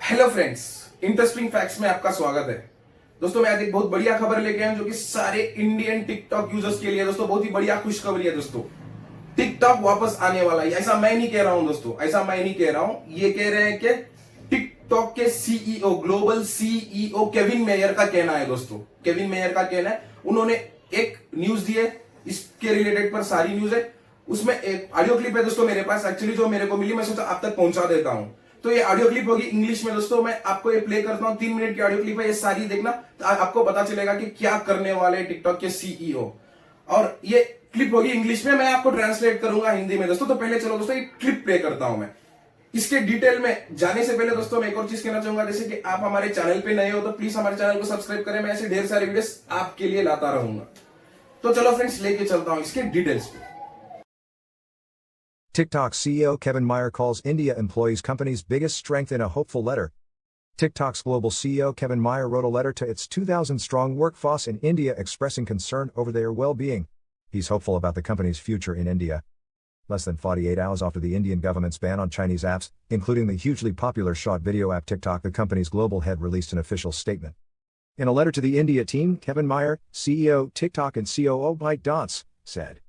Hello friends, interesting facts में आपका स्वागत है। दोस्तों मैं आज एक बहुत बढ़िया खबर लेके आया हूं जो कि सारे इंडियन टिकटॉक यूजर्स के लिए दोस्तों बहुत ही बढ़िया खुशखबरी है। दोस्तों टिकटॉक वापस आने वाला है। ऐसा मैं नहीं कह रहा हूं दोस्तों, ऐसा मैं नहीं कह रहा हूं, ये कह रहे हैं कि टिकटॉक के CEO, global CEO Kevin mayor का कहना है। दोस्तों केविन मेयर का कहना है, उन्होंने एक न्यूज दी है, इसके रिलेटेड पर सारी न्यूज है। उसमें एक ऑडियो क्लिप है दोस्तों मेरे पास, एक्चुअली जो मेरे को मिली, मैं सोचा आप तक पहुंचा देता हूं। तो ये ऑडियो क्लिप होगी इंग्लिश में। दोस्तों मैं आपको ये प्ले करता हूं, 3 मिनट की ऑडियो क्लिप है, ये सारी देखना, तो आपको पता चलेगा कि क्या करने वाले टिकटॉक के सीईओ। और ये क्लिप होगी इंग्लिश में, मैं आपको ट्रांसलेट करूंगा हिंदी में। दोस्तों तो पहले चलो दोस्तों ये क्लिप प्ले करता हूं मैं। इसके डिटेल में जाने से पहले दोस्तों मैं एक और चीज कहना चाहूंगा, जैसे कि आप हमारे चैनल पे नए हो तो प्लीज हमारे चैनल को सब्सक्राइब करें, मैं ऐसे ढेर सारे वीडियोस आपके लिए लाता रहूंगा। तो चलो फ्रेंड्स लेके चलता हूं इसके डिटेल्स पे। TikTok CEO Kevin Mayer calls India employees' company's biggest strength in a hopeful letter. TikTok's global CEO Kevin Mayer wrote a letter to its 2,000-strong workforce in India expressing concern over their well-being. He's hopeful about the company's future in India. Less than 48 hours after the Indian government's ban on Chinese apps, including the hugely popular short video app TikTok, the company's global head released an official statement. In a letter to the India team, Kevin Mayer, CEO TikTok and COO ByteDance, said,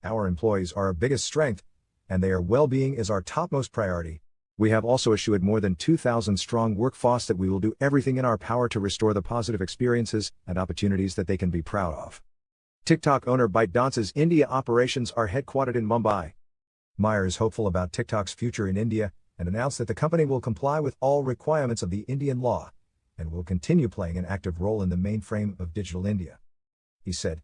"Our employees are our biggest strength, and their well-being is our topmost priority. We have also assured more than 2,000-strong workforce that we will do everything in our power to restore the positive experiences and opportunities that they can be proud of." TikTok owner ByteDance's India operations are headquartered in Mumbai. Mayer is hopeful about TikTok's future in India and announced that the company will comply with all requirements of the Indian law and will continue playing an active role in the mainframe of digital India. He said,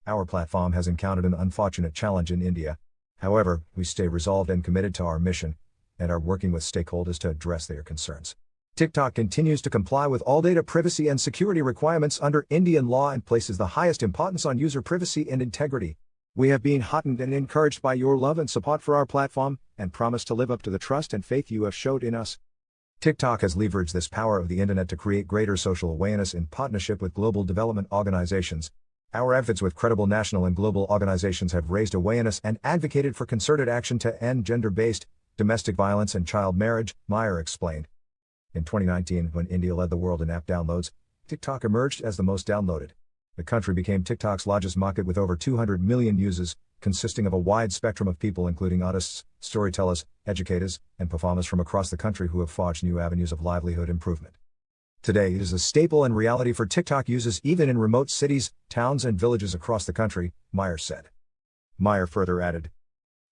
"Our platform has encountered an unfortunate challenge in India. However, we stay resolved and committed to our mission, and are working with stakeholders to address their concerns." TikTok continues to comply with all data privacy and security requirements under Indian law and places the highest importance on user privacy and integrity. "We have been heartened and encouraged by your love and support for our platform, and promise to live up to the trust and faith you have showed in us." TikTok has leveraged this power of the internet to create greater social awareness in partnership with global development organizations. "Our efforts with credible national and global organizations have raised awareness and advocated for concerted action to end gender-based, domestic violence and child marriage," Mayer explained. In 2019, when India led the world in app downloads, TikTok emerged as the most downloaded. The country became TikTok's largest market with over 200 million users, consisting of a wide spectrum of people including artists, storytellers, educators, and performers from across the country who have forged new avenues of livelihood improvement. Today it is a staple and reality for TikTok users even in remote cities, towns and villages across the country, Mayer said. Mayer further added,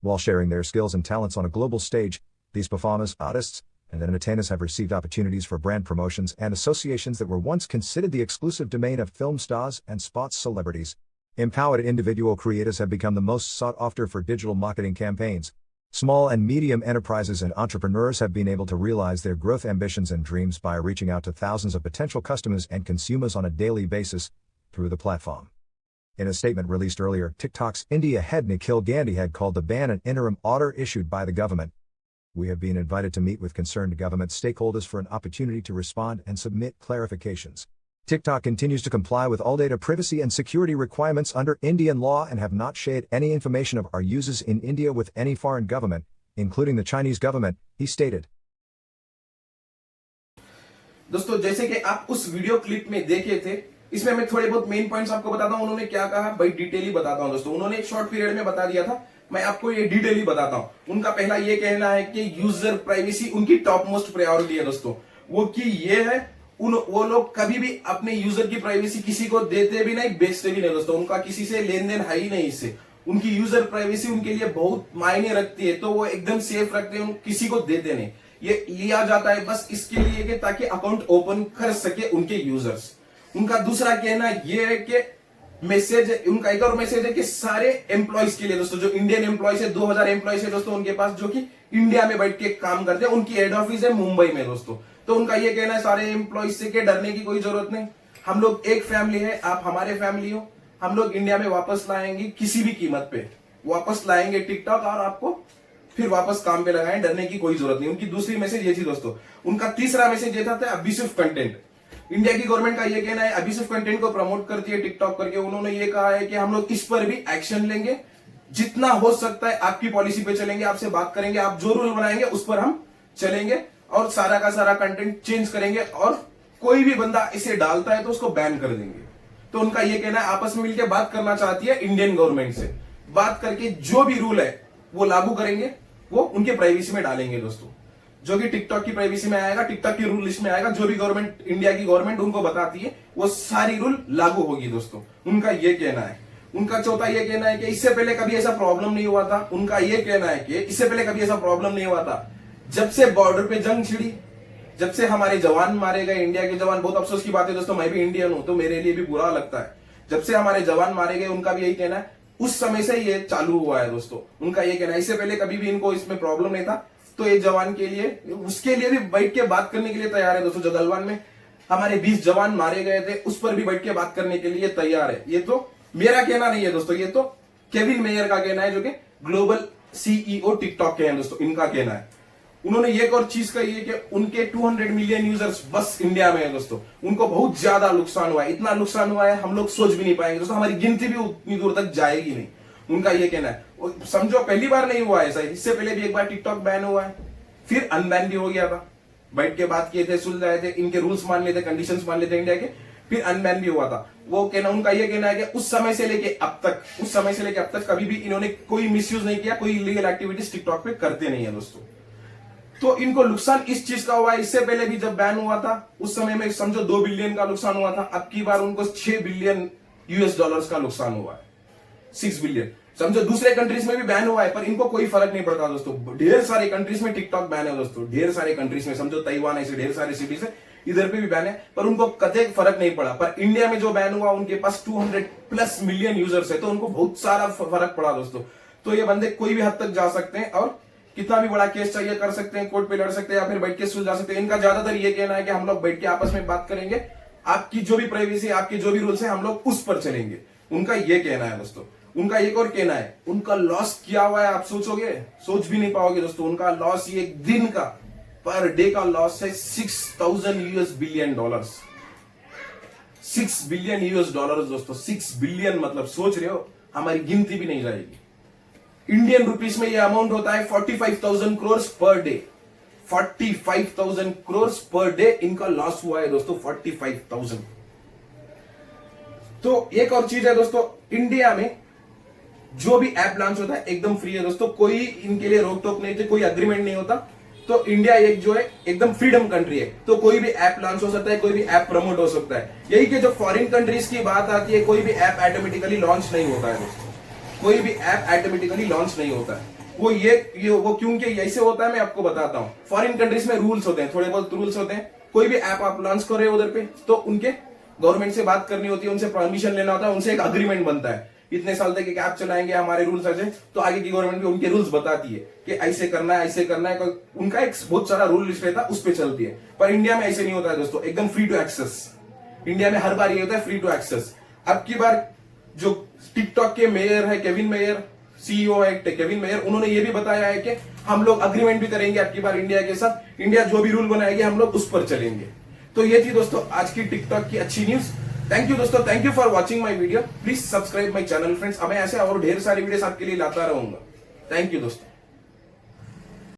"While sharing their skills and talents on a global stage, these performers, artists, and entertainers have received opportunities for brand promotions and associations that were once considered the exclusive domain of film stars and sports celebrities. Empowered individual creators have become the most sought after for digital marketing campaigns. Small and medium enterprises and entrepreneurs have been able to realize their growth ambitions and dreams by reaching out to thousands of potential customers and consumers on a daily basis through the platform." In a statement released earlier, TikTok's India head Nikhil Gandhi had called the ban an interim order issued by the government. "We have been invited to meet with concerned government stakeholders for an opportunity to respond and submit clarifications. TikTok continues to comply with all data privacy and security requirements under Indian law and have not shared any information of our users in India with any foreign government, including the Chinese government," he stated. दोस्तों जैसे कि आप उस video clip में देखे थे, इसमें मैं थोड़े बहुत मेन पॉइंट्स आपको बताता हूं, उन्होंने क्या कहा भाई डिटेली बताता हूं। दोस्तों उन्होंने एक शॉर्ट पीरियड में बता दिया था, मैं आपको ये डिटेली बताता हूं। उनका पहला ये कहना है कि यूजर प्राइवेसी उनकी टॉप मोस्ट प्रायोरिटी है। दोस्तों वो की ये है, वो लोग कभी भी अपने यूजर की प्राइवेसी किसी को देते भी नहीं, बेचते भी नहीं। दोस्तों उनका किसी से लेन देन है ही नहीं इससे। उनकी यूजर प्राइवेसी उनके लिए बहुत मायने रखती है, तो वो एकदम सेफ रखते हैं, किसी को देते नहीं। ये लिया जाता है बस इसके लिए कि ताकि अकाउंट ओपन कर सके उनके यूजर्स। उनका दूसरा कहना ये है कि मैसेज, उनका एक और मैसेज है कि सारे एम्प्लॉयज के लिए, दोस्तों जो इंडियन एम्प्लॉयज है, 2000 एम्प्लॉयज है दोस्तों उनके पास, जो कि इंडिया में बैठ के काम करते हैं, उनकी हेड ऑफिस है मुंबई में। दोस्तों तो उनका ये कहना है सारे एम्प्लॉयज से कि डरने की कोई जरूरत नहीं, हम लोग एक फैमिली है, आप हमारे फैमिली हो, हम लोग इंडिया में वापस लाएंगे, किसी भी कीमत पे वापस लाएंगे टिकटॉक और आपको फिर वापस काम पे लगाएं, डरने की कोई जरूरत नहीं। उनकी दूसरी मैसेज ये थी दोस्तों। उनका तीसरा मैसेज ये था अब्यूसिव कंटेंट। इंडिया की गवर्नमेंट का ये कहना है अब्यूसिव कंटेंट को प्रमोट करती है टिकटॉक करके। उन्होंने ये कहा है कि हम लोग इस पर भी एक्शन लेंगे, जितना हो सकता है आपकी पॉलिसी पे चलेंगे, आपसे बात करेंगे, आप जो रूल बनाएंगे उस पर हम चलेंगे और सारा का सारा कंटेंट चेंज करेंगे और कोई भी बंदा इसे डालता है तो उसको बैन कर देंगे। तो उनका ये कहना है आपस में मिलकर बात करना चाहती है इंडियन गवर्नमेंट से, बात करके जो भी रूल है वो लागू करेंगे, वो उनके प्राइवेसी में डालेंगे दोस्तों। जो कि टिकटॉक की प्राइवेसी में आएगा, टिकटॉक की रूल लिस्ट में आएगा, जो भी गवर्नमेंट, इंडिया की गवर्नमेंट उनको बताती है वो सारी रूल लागू होगी दोस्तों। उनका ये कहना है। उनका चौथा ये कहना है कि इससे पहले कभी ऐसा प्रॉब्लम नहीं हुआ था। उनका ये कहना है कि इससे पहले कभी ऐसा प्रॉब्लम नहीं हुआ था। जब से बॉर्डर पे जंग छिड़ी, जब से हमारे जवान मारे गए, इंडिया के जवान, बहुत अफसोस की बात है दोस्तों, मैं भी इंडियन हूं तो मेरे लिए भी बुरा लगता है। जब से हमारे जवान मारे गए, उनका भी यही कहना है, उस समय से ये चालू हुआ है दोस्तों। उनका ये कहना है इससे पहले कभी भी इनको इसमें प्रॉब्लम नहीं था। तो ये जवान के लिए, उसके लिए भी बैठ के बात करने के लिए तैयार है दोस्तों। जो गलवान में हमारे 20 जवान मारे गए थे, उस पर भी बैठ के बात करने के लिए तैयार है। ये तो मेरा कहना नहीं है दोस्तों, ये तो केविन मेयर का कहना है, जो कि ग्लोबल सीईओ टिकटॉक के हैं दोस्तों। इनका कहना है। उन्होंने एक और चीज कही है कि उनके 200 मिलियन यूजर्स बस इंडिया में है दोस्तों। उनको बहुत ज्यादा नुकसान हुआ है, इतना नुकसान हुआ है हम लोग सोच भी नहीं पाएंगे दोस्तों, हमारी गिनती भी उतनी दूर तक जाएगी नहीं। उनका ये कहना है। समझो पहली बार नहीं हुआ ऐसा, इससे पहले भी एक बार टिकटॉक बैन हुआ है, फिर अनबैन भी हो गया था। बैठ के बात किए थे, सुलझाए थे, इनके रूल्स मान लेते, कंडीशंस मान लेते इंडिया के, फिर अनबैन भी हुआ था। वो कहना, उनका ये कहना है कि उस समय से लेके अब तक कभी भी इन्होंने कोई मिसयूज नहीं किया, कोई इलीगल एक्टिविटीज टिकटॉक पे करते नहीं है दोस्तों। तो इनको नुकसान इस चीज का हुआ है। इससे पहले भी जब बैन हुआ था उस समय में समझो 2 बिलियन का नुकसान हुआ था। अब की बार उनको 6 बिलियन यूएस डॉलर्स का नुकसान हुआ है, 6 बिलियन। समझो दूसरे कंट्रीज में भी बैन हुआ है पर इनको कोई फर्क नहीं पड़ता दोस्तों। ढेर सारे कंट्रीज में टिकटॉक बैन है दोस्तों, ढेर सारे कंट्रीज में, समझो ताइवान, ऐसे ढेर सारे सिटीज है, इधर पे भी बैन है, पर उनको कतई फर्क नहीं पड़ा। पर इंडिया में जो बैन हुआ, उनके पास 200+ मिलियन यूजर्स है, तो उनको बहुत सारा फर्क पड़ा दोस्तों। तो ये बंदे कोई भी हद तक जा सकते हैं और कितना भी बड़ा केस चाहिए कर सकते हैं, कोर्ट पे लड़ सकते हैं या फिर बैठ के सुलझा सकते हैं। इनका ज्यादातर ये कहना है कि हम लोग बैठ के आपस में बात करेंगे, आपकी जो भी प्राइवेसी, आपके जो भी रूल्स है, हम लोग उस पर चलेंगे। उनका ये कहना है दोस्तों। उनका एक और कहना है, उनका लॉस क्या हुआ है आप सोचोगे, सोच भी नहीं पाओगे दोस्तों। उनका लॉस ये दिन का, पर डे का लॉस है 6000 US billion dollars, 6 billion US dollar दोस्तों। 6 बिलियन मतलब सोच रहे हो, हमारी गिनती भी नहीं जाएगी। इंडियन रुपीस में यह अमाउंट होता है 45,000 crore per day. 45,000 crore per day इनका लॉस हुआ है दोस्तों, 45,000। तो एक और चीज है दोस्तों, इंडिया में जो भी ऐप लॉन्च होता है एकदम फ्री है दोस्तों, कोई इनके लिए रोक टोक नहीं होती, कोई अग्रीमेंट नहीं होता। तो इंडिया एक जो है एकदम फ्रीडम कंट्री है, तो कोई भी ऐप लॉन्च हो सकता है, कोई भी ऐप प्रमोट हो सकता है। यही कि जो फॉरेन कंट्रीज की बात आती है, कोई भी ऐप ऑटोमेटिकली लॉन्च नहीं होता है दोस्तों, कोई भी ऐप ऑटोमेटिकली लॉन्च नहीं होता है। वो क्योंकि ऐसे होता है, मैं आपको बताता हूं। फॉरेन कंट्रीज में रूल्स होते हैं, थोड़े बहुत रूल्स होते हैं। कोई भी ऐप आप लॉन्च कर रहे हो उधर पे, तो उनके गवर्नमेंट से बात करनी होती है, उनसे परमिशन लेना होता है, उनसे एक अग्रीमेंट बनता है, इतने साल तक एक ऐप चलाएंगे, हमारे रूल्स ऐसे। तो आगे की गवर्नमेंट भी उनके रूल्स बताती है कि ऐसे करना है, ऐसे करना है। उनका एक बहुत सारा रूल लिस्ट रहता है, उस पर चलती है। पर इंडिया में ऐसे नहीं होता है दोस्तों, एकदम फ्री टू एक्सेस। इंडिया में हर बार ये होता है फ्री टू एक्सेस। अब की बार जो टिकटॉक के मेयर है, केविन मेयर, सीईओ है केविन मेयर, उन्होंने ये भी बताया है कि हम लोग अग्रीमेंट भी करेंगे अब की बार इंडिया के साथ। इंडिया जो भी रूल बनाएगी हम लोग उस पर चलेंगे। तो ये थी दोस्तों आज की टिकटॉक की अच्छी न्यूज। थैंक यू दोस्तों, thank you for watching my video. Please subscribe my channel friends. अब मैं ऐसे और ढेर सारी वीडियोस आपके लिए लाता रहूंगा। थैंक यू दोस्तों।